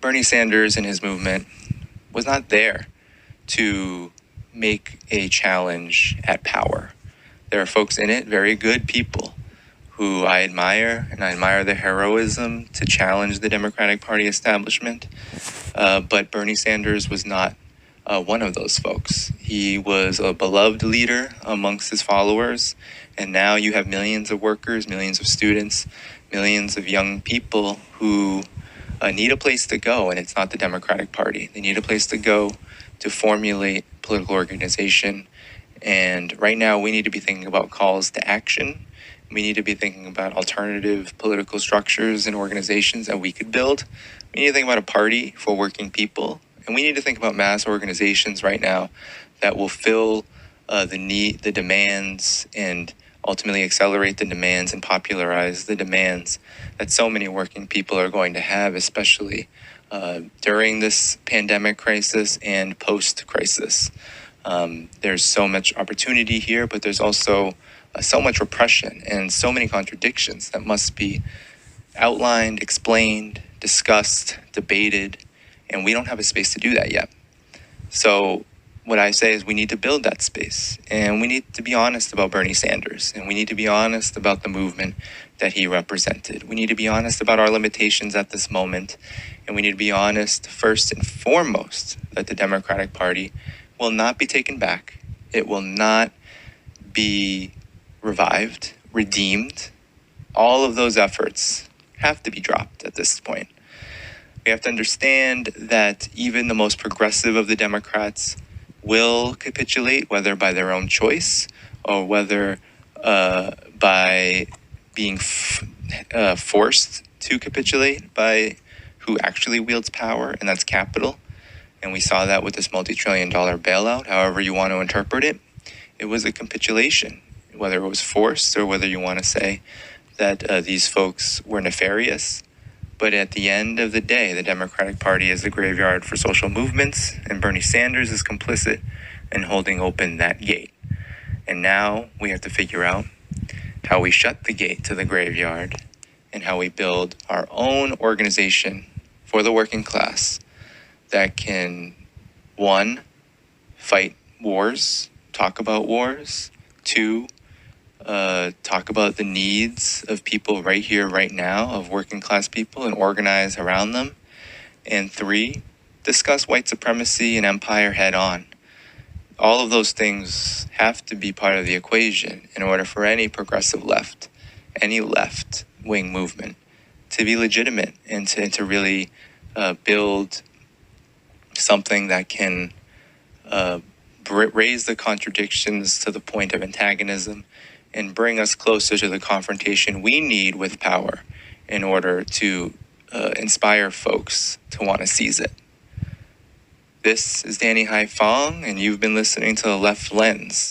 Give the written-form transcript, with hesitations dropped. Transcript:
Bernie Sanders and his movement was not there to make a challenge at power. There are folks in it, very good people, who I admire, and I admire their heroism to challenge the Democratic Party establishment. But Bernie Sanders was not one of those folks. He was a beloved leader amongst his followers, and now you have millions of workers, millions of students, millions of young people who need a place to go, and it's not the Democratic Party. They need a place to go to formulate political organization, and right now we need to be thinking about calls to action. We need to be thinking about alternative political structures and organizations that we could build. We need to think about a party for working people. And we need to think about mass organizations right now that will fill the demands, and ultimately accelerate the demands and popularize the demands that so many working people are going to have, especially during this pandemic crisis and post-crisis. There's so much opportunity here, but there's also so much repression and so many contradictions that must be outlined, explained, discussed, debated, and we don't have a space to do that yet. So what I say is we need to build that space, and we need to be honest about Bernie Sanders, and we need to be honest about the movement that he represented. We need to be honest about our limitations at this moment, and we need to be honest first and foremost that the Democratic Party will not be taken back. It will not be revived, redeemed. All of those efforts have to be dropped at this point. We have to understand that even the most progressive of the Democrats will capitulate, whether by their own choice or whether by being forced to capitulate by who actually wields power, and that's capital. And we saw that with this multi-trillion-dollar bailout. However you want to interpret it, it was a capitulation, whether it was forced or whether you want to say that these folks were nefarious. But at the end of the day, the Democratic Party is the graveyard for social movements, and Bernie Sanders is complicit in holding open that gate. And now we have to figure out how we shut the gate to the graveyard and how we build our own organization for the working class that can, one, fight wars, talk about wars, two, talk about the needs of people right here, right now, of working class people, and organize around them. And three, discuss white supremacy and empire head on. All of those things have to be part of the equation in order for any progressive left, any left-wing movement to be legitimate and to really build something that can raise the contradictions to the point of antagonism and bring us closer to the confrontation we need with power in order to inspire folks to want to seize it. This is Danny Haiphong, and you've been listening to The Left Lens.